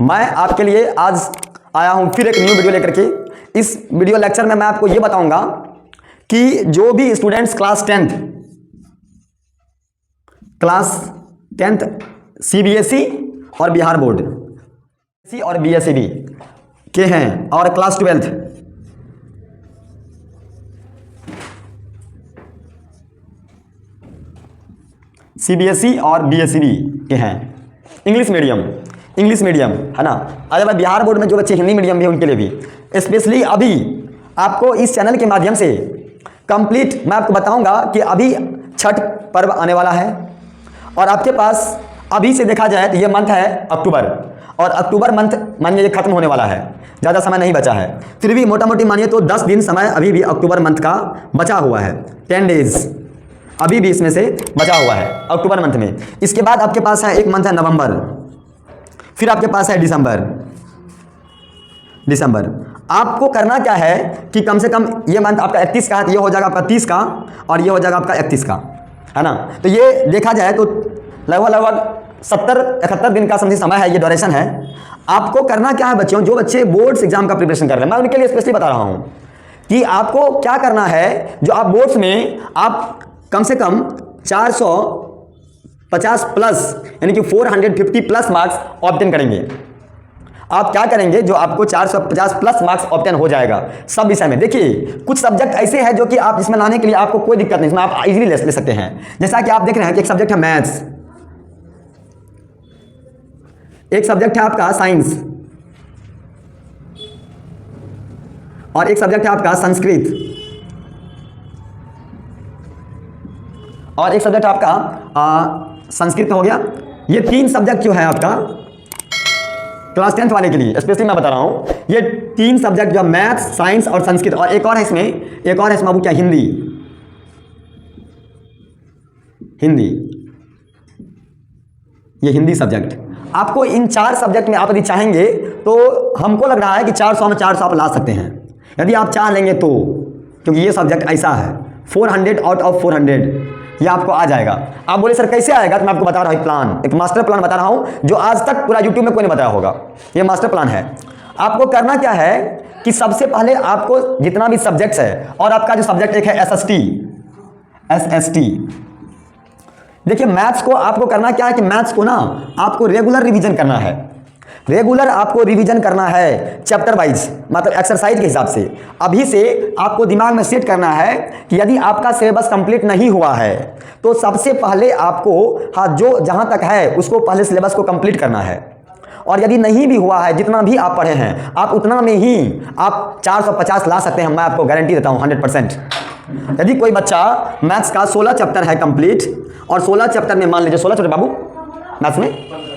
मैं आपके लिए आज आया हूं फिर एक न्यू वीडियो लेकर के। इस वीडियो लेक्चर में मैं आपको ये बताऊंगा कि जो भी स्टूडेंट्स क्लास टेंथ सीबीएसई और बिहार बोर्ड सी और बीएसईबी के हैं और क्लास 12th सीबीएसई और बीएसईबी के हैं, इंग्लिश मीडियम है ना। अगर बिहार बोर्ड में जो बच्चे हिंदी मीडियम भी हैं उनके लिए भी स्पेशली अभी आपको इस चैनल के माध्यम से कंप्लीट मैं आपको बताऊंगा कि अभी छठ पर्व आने वाला है और आपके पास अभी से देखा जाए तो ये मंथ है अक्टूबर और अक्टूबर मंथ मानिए ये खत्म होने वाला है, ज़्यादा समय नहीं बचा है। फिर भी मोटा मोटी मानिए तो 10 दिन समय अभी भी अक्टूबर मंथ का बचा हुआ है, 10 डेज अभी भी इसमें से बचा हुआ है अक्टूबर मंथ में। इसके बाद आपके पास है एक मंथ है नवंबर, फिर आपके पास है दिसंबर। आपको करना क्या है कि कम से कम ये मंथ आपका 31 का है तो ये हो जाएगा आपका 30 का और ये हो जाएगा आपका 31 का, है ना। तो ये देखा जाए तो लगभग 70-71 दिन का समझिए समय है, ये ड्यूरेशन है। आपको करना क्या है बच्चों, जो बच्चे बोर्ड्स एग्जाम का प्रिपरेशन कर रहे हैं मैं उनके लिए स्पेशली बता रहा हूं कि आपको क्या करना है। जो आप बोर्ड्स में आप कम से कम 450 प्लस यानी कि 450 प्लस मार्क्स ऑब्टेन करेंगे। आप क्या करेंगे, जो आपको 450 प्लस मार्क्स ऑब्टेन हो जाएगा सब विषय में। देखिए कुछ सब्जेक्ट ऐसे हैं जो कि आप इसमें लाने के लिए आपको कोई दिक्कत नहीं, इसमें आप इजीली ले सकते हैं। जैसा कि आप देख रहे हैं कि एक सब्जेक्ट है मैथ्स, एक सब्जेक्ट है आपका साइंस और एक सब्जेक्ट है आपका संस्कृत और एक सब्जेक्ट आपका संस्कृत हो गया। ये 3 सब्जेक्ट जो है आपका क्लास 10th वाले के लिए स्पेशली मैं बता रहा हूं। ये 3 सब्जेक्ट जो मैथ्स, साइंस और संस्कृत और एक और है इसमें बाबू क्या हिंदी। ये हिंदी सब्जेक्ट आपको इन 4 सब्जेक्ट में आप यदि चाहेंगे तो हमको लग रहा है कि 400 में 400 आप ला सकते हैं यदि आप चाह लेंगे तो, क्योंकि ये सब्जेक्ट ऐसा है 400 आउट ऑफ 400 ये आपको आ जाएगा। आप बोले सर कैसे आएगा, तो मैं आपको बता रहा हूँ एक प्लान, एक मास्टर प्लान बता रहा हूँ जो आज तक पूरा यूट्यूब में कोई नहीं बताया होगा। ये मास्टर प्लान है। आपको करना क्या है कि सबसे पहले आपको जितना भी सब्जेक्ट्स है और आपका जो सब्जेक्ट एक है एसएसटी। देखिए मैथ्स को आपको करना क्या है कि मैथ्स को ना आपको रेगुलर रिवीजन करना है। आपको रिवीजन करना है चैप्टर वाइज, मतलब एक्सरसाइज के हिसाब से। अभी से आपको दिमाग में सेट करना है कि यदि आपका सिलेबस कंप्लीट नहीं हुआ है तो सबसे पहले आपको जो जहां तक है उसको पहले सिलेबस को कंप्लीट करना है। और यदि नहीं भी हुआ है, जितना भी आप पढ़े हैं आप उतना में ही आप 450 ला सकते हैं, मैं आपको गारंटी देता हूं 100%। यदि कोई बच्चा मैथ्स का 16 चैप्टर है कंप्लीट और 16 चैप्टर में मान लीजिए 16 चैप्टर बाबू मैथ्स में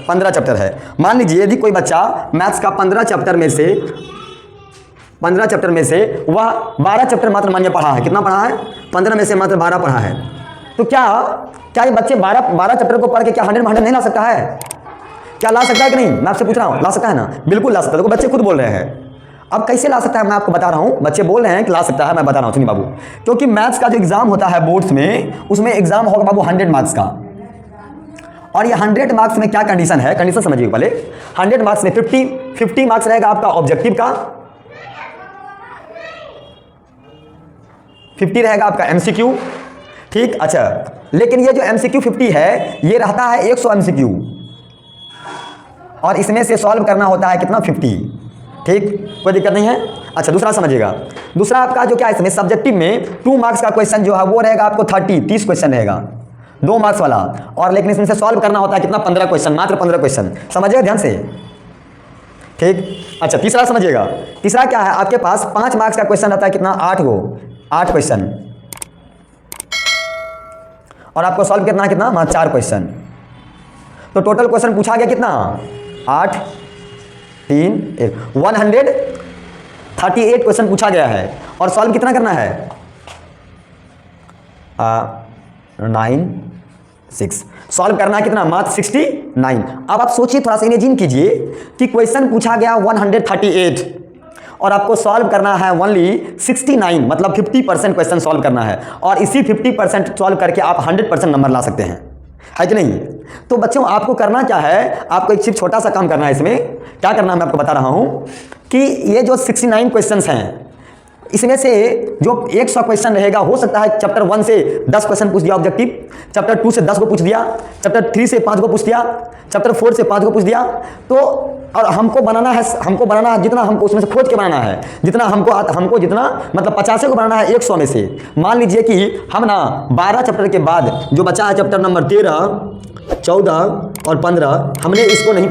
15 चैप्टर है, मान लीजिए यदि कोई बच्चा मैथ्स का 15 चैप्टर में से वह 12 चैप्टर मात्र मानिए पढ़ा है। कितना पढ़ा है? 15 में से मात्र 12 पढ़ा है। तो क्या ये बच्चे 12 चैप्टर को पढ़ के क्या 100 में 100 नहीं ला सकता है? क्या ला सकता है कि नहीं? मैं आपसे पूछ रहा हूँ, ला सकता है ना? बिल्कुल ला सकता है। तो बच्चे खुद बोल रहे हैं। अब कैसे ला सकता है मैं आपको बता रहा हूँ। बच्चे बोल रहे हैं कि ला सकता है, मैं बता रहा हूँ सुनिए बाबू। क्योंकि मैथ्स का जो एग्जाम होता है बोर्ड्स में, उसमें एग्जाम होगा बाबू 100 मार्क्स का। और ये 100 मार्क्स में क्या कंडीशन है, कंडीशन समझिए पहले। 100 मार्क्स में 50 मार्क्स रहेगा आपका ऑब्जेक्टिव का, 50 रहेगा आपका एमसीक्यू। ठीक, अच्छा। लेकिन ये जो एमसीक्यू 50 है ये रहता है 100 एमसीक्यू और इसमें से सॉल्व करना होता है कितना 50। ठीक, कोई दिक्कत नहीं है। अच्छा दूसरा समझिएगा, दूसरा आपका जो क्या है इसमें सब्जेक्टिव में 2 मार्क्स का क्वेश्चन जो है वो रहेगा आपको 30 क्वेश्चन रहेगा 2 मार्क्स वाला। और लेकिन इसमें से सॉल्व करना होता है कितना 15 क्वेश्चन, मात्र 15 क्वेश्चन। समझिएगा ध्यान से। ठीक, अच्छा तीसरा समझिएगा। तीसरा क्या है, आपके पास 5 मार्क्स का क्वेश्चन रहता है कितना 8 क्वेश्चन और आपको सॉल्व करना है कितना मात्र 4 क्वेश्चन। तो टोटल क्वेश्चन पूछा गया कितना 8 3 1 138 क्वेश्चन पूछा गया है और सॉल्व कितना करना है 9 6 सॉल्व करना है कितना मात्र 69। अब आप सोचिए थोड़ा सा इमेजिन कीजिए कि क्वेश्चन पूछा गया 138 और आपको सॉल्व करना है ओनली 69, मतलब 50% क्वेश्चन सॉल्व करना है और इसी 50% सॉल्व करके आप 100% नंबर ला सकते हैं। है कि नहीं? तो बच्चों आपको करना क्या है, आपको एक सिर्फ छोटा सा काम करना है। इसमें क्या करना है मैं आपको बता रहा हूं कि ये जो 69 क्वेश्चंस हैं, इसमें से जो 100 क्वेश्चन रहेगा, हो सकता है चैप्टर 1 से 10 क्वेश्चन पूछ दिया ऑब्जेक्टिव, चैप्टर 2 से 10 को पूछ दिया, चैप्टर 3 से 5 को पूछ दिया, चैप्टर 4 से 5 को पूछ दिया। तो और हमको बनाना है जितना हमको उसमें से खोज के बनाना है, हमको जितना मतलब 50 को बनाना है 100 में से। मान लीजिए कि हम ना 12 चैप्टर के बाद जो बचा है चैप्टर नंबर 13, 14 और 15, हमने इसको नहीं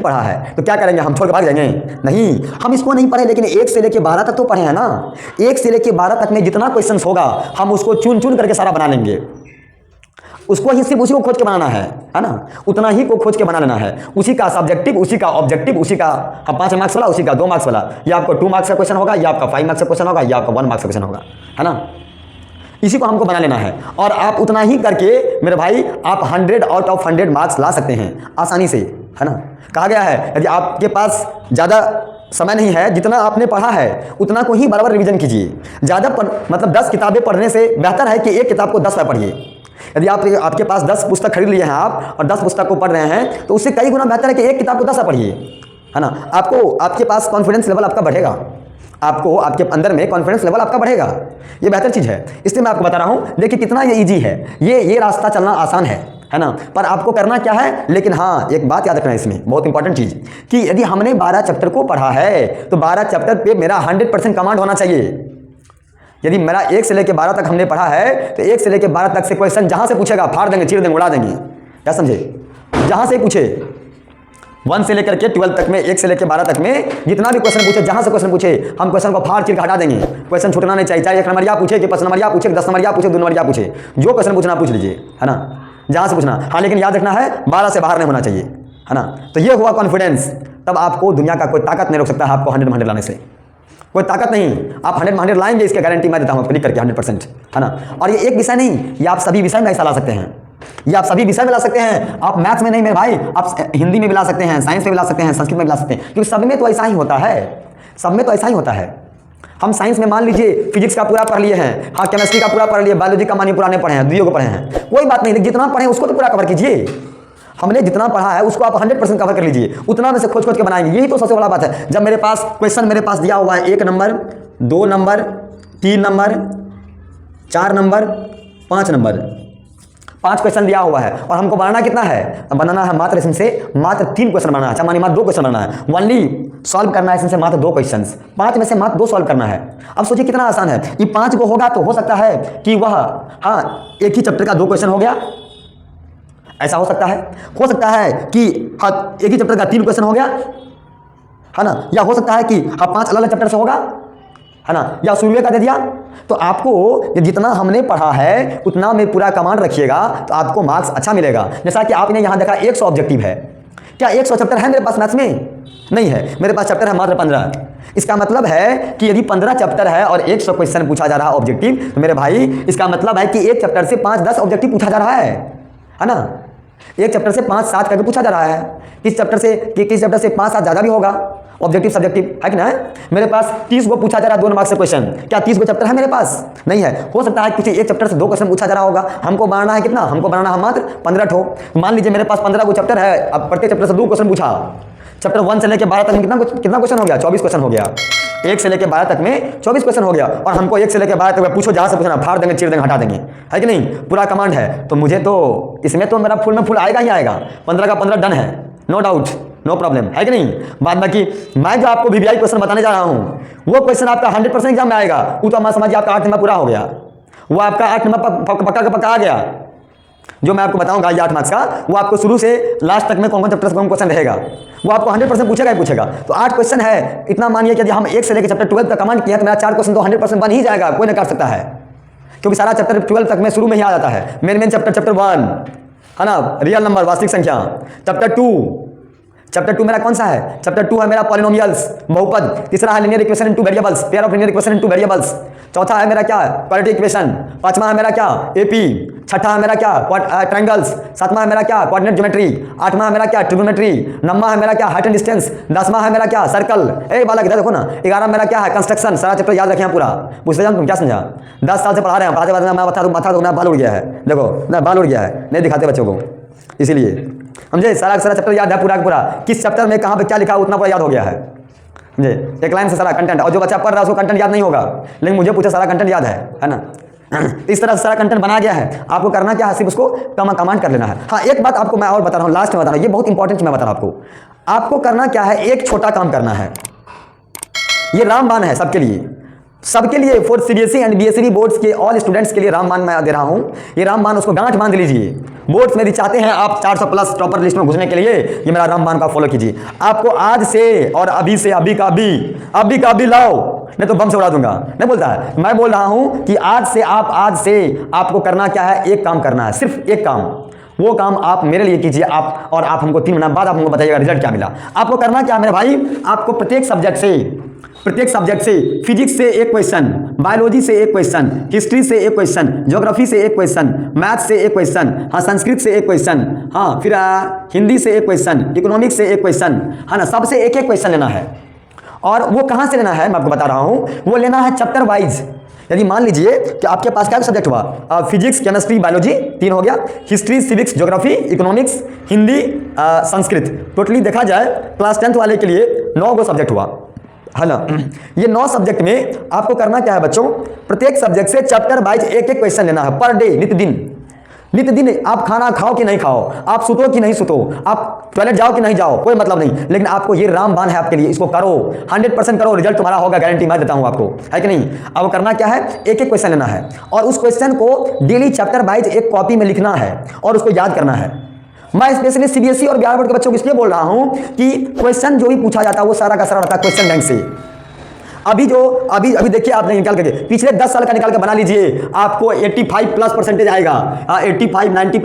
पढ़ा है, तो क्या करेंगे? हम छोड़ के भाग जाएंगे? नहीं, हम इसको नहीं पढ़े, लेकिन 1 से लेके 12 तक तो पढ़े हैं ना। 1 से लेके 12 तक में जितना क्वेश्चन होगा हम उसको चुन चुन करके सारा बना लेंगे। उसको ही सिर्फ उसी को खोज के बनाना है ना, उतना ही को खोज के बना लेना है। उसी का सब्जेक्टिव, उसी का ऑब्जेक्टिव, उसी का 5 मार्क्स वाला, उसी का 2 मार्क्स वाला। या आपको 2 मार्क्स का क्वेश्चन होगा, या आपका 5 मार्क्स का क्वेश्चन होगा, या आपका 1 मार्क्स का क्वेश्चन होगा, है ना। इसी को हमको बना लेना है और आप उतना ही करके मेरे भाई आप 100 आउट ऑफ 100 मार्क्स ला सकते हैं आसानी से, है ना। कहा गया है यदि आपके पास ज़्यादा समय नहीं है, जितना आपने पढ़ा है उतना को ही बराबर रिवीजन कीजिए। मतलब 10 किताबें पढ़ने से बेहतर है कि एक किताब को 10 बार पढ़िए। यदि आपके पास 10 पुस्तक खरीद लिए हैं आप और 10 पुस्तक को पढ़ रहे हैं, तो उससे कई गुना बेहतर है कि एक किताब को 10 बार पढ़िए, है ना। आपके पास कॉन्फिडेंस लेवल आपका बढ़ेगा, आपके अंदर में कॉन्फिडेंस लेवल आपका बढ़ेगा। ये बेहतर चीज़ है, इसलिए मैं आपको बता रहा हूँ। देखिए कितना ये ईजी है, ये रास्ता चलना आसान है ना। पर आपको करना क्या है, लेकिन हाँ एक बात याद रखना है इसमें, बहुत इंपॉर्टेंट चीज़, कि यदि हमने 12 चैप्टर को पढ़ा है तो 12 चैप्टर पे मेरा 100% कमांड होना चाहिए। यदि मेरा 1 से लेकर 12 तक हमने पढ़ा है तो 1 से लेकर 12 तक से क्वेश्चन जहाँ से पूछेगा फाड़ देंगे, चीर देंगे, उड़ा देंगे, क्या समझे। जहाँ से पूछे 1 से लेकर के 12 तक में, 1 से लेकर 12 तक में जितना भी क्वेश्चन पूछे, जहाँ से क्वेश्चन पूछे हम क्वेश्चन को फाड़ चीर के हटा देंगे। क्वेश्चन छूटना नहीं चाहिए, चाहे 1 नंबर या पूछे कि 5 नंबर या पूछे, 10 नंबर या पूछे, 2 नंबर या पूछे, जो क्वेश्चन पूछना पूछ लीजिए, है ना, जहाँ से पूछना। हाँ लेकिन याद रखना है 12 से बाहर नहीं होना चाहिए, है ना। तो ये हुआ कॉन्फिडेंस, तब आपको दुनिया का कोई ताकत नहीं रोक सकता है आपको 100 में 100 लाने से, कोई ताकत नहीं। आप 100 में 100 लाएंगे, इसकी गारंटी मैं देता हूँ क्लिक करके 100%, है ना। और ये एक विषय नहीं, ये आप सभी विषय में ऐसा ला सकते हैं, ये आप सभी विषय में ला सकते हैं। आप मैथ्स में नहीं मेरे भाई, आप हिंदी में भी ला सकते हैं, साइंस में भी ला सकते हैं, संस्कृत में भी ला सकते हैं, क्योंकि सब में तो ऐसा ही होता है, सब में तो ऐसा ही होता है। हम साइंस में मान लीजिए फिजिक्स का पूरा पढ़ लिए हैं, हाँ केमिस्ट्री का पूरा पढ़ लिए, बायोलॉजी का मानी पुराने पढ़े हैं, दुइयों को पढ़े हैं, कोई बात नहीं, जितना पढ़े उसको तो पूरा कवर कीजिए। हमने जितना पढ़ा है उसको आप 100% कवर कर लीजिए, उतना में से खोज के बनाएंगे। यही तो सबसे बड़ा बात है। जब मेरे पास क्वेश्चन मेरे पास दिया हुआ है 1 number, 2 number, 3 number, 4 number, 5 number, 5 question दिया हुआ है और हमको बनाना कितना है, बनाना है मात्र इसमें से मात्र 3 क्वेश्चन बनाना है, अच्छा मानिए मात्र 2 क्वेश्चन बनाना है, ओनली सॉल्व करना है इसमें से मात्र 2 क्वेश्चन, 5 में से मात्र 2 सॉल्व करना है। अब सोचिए कितना आसान है। ये 5 को होगा तो हो सकता है कि वह हाँ एक ही चैप्टर का 2 क्वेश्चन हो गया, ऐसा हो सकता है कि हाँ एक ही चैप्टर का 3 क्वेश्चन हो गया, है ना, या हो सकता है कि हाँ 5 अलग अलग चैप्टर से होगा, है ना, या शुरू का दे दिया। तो आपको जितना हमने पढ़ा है उतना में पूरा कमांड रखिएगा तो आपको मार्क्स अच्छा मिलेगा। जैसा कि आपने यहाँ देखा 100 ऑब्जेक्टिव है, क्या 100 चैप्टर है मेरे पास मैथ्स में? नहीं है, मेरे पास चैप्टर है मात्र 15। इसका मतलब है कि यदि 15 चैप्टर है और 100 क्वेश्चन पूछा जा रहा है ऑब्जेक्टिव, तो मेरे भाई इसका मतलब है कि एक चैप्टर से 5-10 ऑब्जेक्टिव पूछा जा रहा है ना। एक चैप्टर से 5-7 करके पूछा जा रहा है, किस चैप्टर से 5-7 ज़्यादा भी होगा ऑब्जेक्टिव सब्जेक्टिव, है कि ना। मेरे पास 30 को पूछा जा रहा है 2 मार्क्स से क्वेश्चन, क्या 30 को चैप्टर है मेरे पास? नहीं है। हो सकता है किसी एक चैप्टर से 2 क्वेश्चन पूछा जा रहा होगा। हमको बनाना है कितना, हमको बनाना है मात्र 15 ठो। मान लीजिए मेरे पास 15 को चैप्टर है, अब प्रत्येक चैप्टर से 2 क्वेश्चन पूछा, चैप्टर 1 से लेकर 12 तक में कितना क्वेश्चन हो गया? 24 क्वेश्चन हो गया। 1 से लेकर 12 तक में 24 क्वेश्चन हो गया और हमको 1 से लेकर 12 तक पूछो, जहाँ से पूछना फाड़ देंगे, चीर देंगे, हटा देंगे, है कि नहीं, पूरा कमांड है। तो मुझे तो इसमें तो मेरा फुल में फुल आएगा ही आएगा, 15 का 15 डन है, नो डाउट, नो प्रॉब्लम, है कि नहीं। बाद बाकी मैं जो आपको VVI क्वेश्चन बताने जा रहा हूँ वो क्वेश्चन आपका 100% एग्जाम में आएगा। वो तो हमारा समझिए आपका 8 नंबर पूरा हो गया, वो आपका 8 नंबर पक्का का पक्का आ गया। जो मैं आपको बताऊंगा ये 8 मार्क्स का, वो आपको शुरू से लास्ट तक में कौन कौन चैप्टर से कौन क्वेश्चन रहेगा वो आपको 100% पूछेगा ही पूछेगा। तो 8 क्वेश्चन है, इतना मानिए कि यदि हम 1 से लेकर चैप्टर 12 तक कमांड किया तो मेरा 4 क्वेश्चन तो 100% बन ही जाएगा, कोई नहीं काट सकता है, क्योंकि सारा चैप्टर 12 तक में शुरू में ही आ जाता है। मेन चैप्टर 1 है ना, रियल नंबर वास्तविक संख्या, चैप्टर 2 चैप्टर 2 मेरा कौन सा है? चैप्टर 2 है मेरा पॉलिनोमियल्स, बहुपद। तीसरा है linear equation into variables, pair of linear equation into variables. चौथा है मेरा क्या? Quadratic equation. पांचवा है मेरा क्या? एपी। छठा है मेरा क्या? ट्रायंगल्स। सातवां है मेरा क्या? Coordinate geometry. आठवां है मेरा क्या? ट्रिग्नोमेट्री। नौवां है मेरा क्या? Height and distance. 10वां है मेरा क्या? सर्कल। ए बालक इधर देखो ना। 11वां मेरा क्या है? कंस्ट्रक्शन। सारा चैप्टर याद रखें पूरा। पूछते जाओ तुम क्या समझा? 10 साल से पढ़ा रहे हैं, पढ़ाते पढ़ाते माथा बाल उड़ गया है। देखो ना, बाल उड़ गया है, नहीं दिखाते बच्चों को, इसीलिए समझे। सारा चैप्टर याद है पूरा का पूरा, किस चैप्टर में कहाँ पे क्या लिखा उतना पूरा याद हो गया है, समझे। एक लाइन से सारा कंटेंट। और जो बच्चा पढ़ रहा है उसको कंटेंट याद नहीं होगा, लेकिन मुझे पूछा सारा कंटेंट याद है ना। इस तरह से सारा कंटेंट बना गया है। आपको करना क्या है? सिर्फ उसको कमांड कर लेना है। हाँ, एक बात आपको मैं और बता रहा हूँ, लास्ट में बता रहा हूँ, ये बहुत इंपॉर्टेंट मैं बता रहा हूँ आपको करना क्या है? एक छोटा काम करना है। ये रामबाण है सबके लिए, सबके लिए, for CBSE and BSE boards के ऑल स्टूडेंट्स के लिए रामबाण मैं दे रहा हूं। ये रामबाण उसको गांठ बांध लीजिए। बोर्ड्स में यदि चाहते हैं आप 400 प्लस टॉपर लिस्ट में घुसने के लिए, ये मेरा रामबाण का फॉलो कीजिए। आपको आज से और अभी से, अभी का अभी लाओ, नहीं तो बम से उड़ा दूंगा। नहीं बोलता है, मैं बोल रहा हूं कि आज से आपको करना क्या है? एक काम करना है, सिर्फ एक काम। वो काम आप मेरे लिए कीजिए, आप और आप हमको 3 महीना बाद आप हमको बताइएगा रिजल्ट क्या मिला। आपको करना क्या मेरे भाई? आपको प्रत्येक सब्जेक्ट से, फिजिक्स से एक क्वेश्चन, बायोलॉजी से एक क्वेश्चन, हिस्ट्री से एक क्वेश्चन, ज्योग्राफी से एक क्वेश्चन, मैथ से एक क्वेश्चन, हाँ संस्कृत से एक क्वेश्चन, हाँ फिर हिंदी से एक क्वेश्चन, इकोनॉमिक्स से एक क्वेश्चन, है ना, सबसे एक एक क्वेश्चन लेना है। और वो कहाँ से लेना है मैं आपको बता रहा हूँ, वो लेना है चैप्टर वाइज। यदि मान लीजिए कि आपके पास क्या सब्जेक्ट हुआ, फिजिक्स, केमिस्ट्री, बायोलॉजी 3 हो गया, history, civics, geography, economics, Hindi, Sanskrit, totally देखा जाए क्लास 10th वाले के लिए 9 गो सब्जेक्ट हुआ, है ना। ये 9 सब्जेक्ट में आपको करना क्या है बच्चों? प्रत्येक सब्जेक्ट से चैप्टर वाइज एक एक क्वेश्चन लेना है पर डे, नित्य दिन। आप खाना खाओ कि नहीं खाओ, आप सुतो कि नहीं सुतो, आप टॉयलेट जाओ कि नहीं जाओ, कोई मतलब नहीं, लेकिन आपको ये रामबाण है आपके लिए, इसको करो, 100% करो, रिजल्ट तुम्हारा होगा, गारंटी मैं देता हूं आपको, है कि नहीं। अब करना क्या है? एक एक क्वेश्चन लेना है और उस क्वेश्चन को डेली चैप्टर वाइज एक कॉपी में लिखना है और उसको याद करना है। मैं स्पेशली सीबीएसई और बिहार बोर्ड के बच्चों को इसलिए बोल रहा हूं कि क्वेश्चन जो भी पूछा जाता है वो सारा का सारा रहता है क्वेश्चन बैंक से। अभी देखिए, आपने निकाल के पिछले 10 साल का निकाल के बना लीजिए, आपको 85 प्लस परसेंटेज आएगा। 85, 90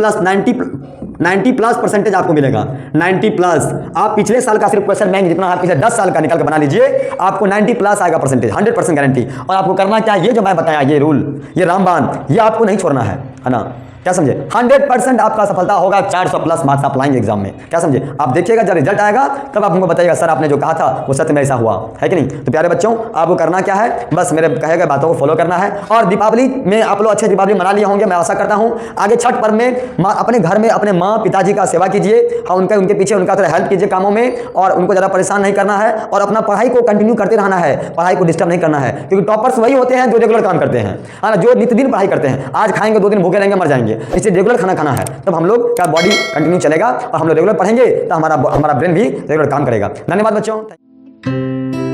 प्लस परसेंटेज आपको मिलेगा। 90 प्लस। आप पिछले साल का सिर्फ क्वेश्चन बैंक जितना है पिछले 10 साल का निकाल के बना लीजिए, आपको 90 प्लस आएगा परसेंटेज, 100% गारंटी। और आपको करना क्या है? ये जो मैं बताया, ये रूल, ये रामबाण, ये आपको नहीं छोड़ना है ना। क्या समझे? 100% आपका सफलता होगा, 400 प्लस मार्क्स आप लाएंगे एग्जाम में। क्या समझे? आप देखिएगा, जब रिजल्ट आएगा तब आप हमको बताइएगा सर आपने जो कहा था वो सत्य में ऐसा हुआ है कि नहीं। तो प्यारे बच्चों, आपको करना क्या है? बस मेरे कहे गए बातों को फॉलो करना है। और दीपावली में आप लोग अच्छे दीपावली मना लिए होंगे, मैं आशा करता हूँ। आगे छठ पर्व में अपने घर में अपने माँ पिताजी का सेवा कीजिए और उनके पीछे उनका थोड़ा हेल्प कीजिए कामों में, और उनको ज़्यादा परेशान नहीं करना है और अपना पढ़ाई को कंटिन्यू करते रहना है, पढ़ाई को डिस्टर्ब नहीं करना है, क्योंकि टॉपर्स वही होते हैं जो रेगुलर काम करते हैं, है ना, जो नित्य दिन पढ़ाई करते हैं। आज खाएंगे 2 दिन भूखे रहेंगे, मर जाएंगे। इसलिए रेगुलर खाना है, तब हम लोग का बॉडी कंटिन्यू चलेगा और हम लोग रेगुलर पढ़ेंगे तो हमारा ब्रेन भी रेगुलर काम करेगा। धन्यवाद बच्चों।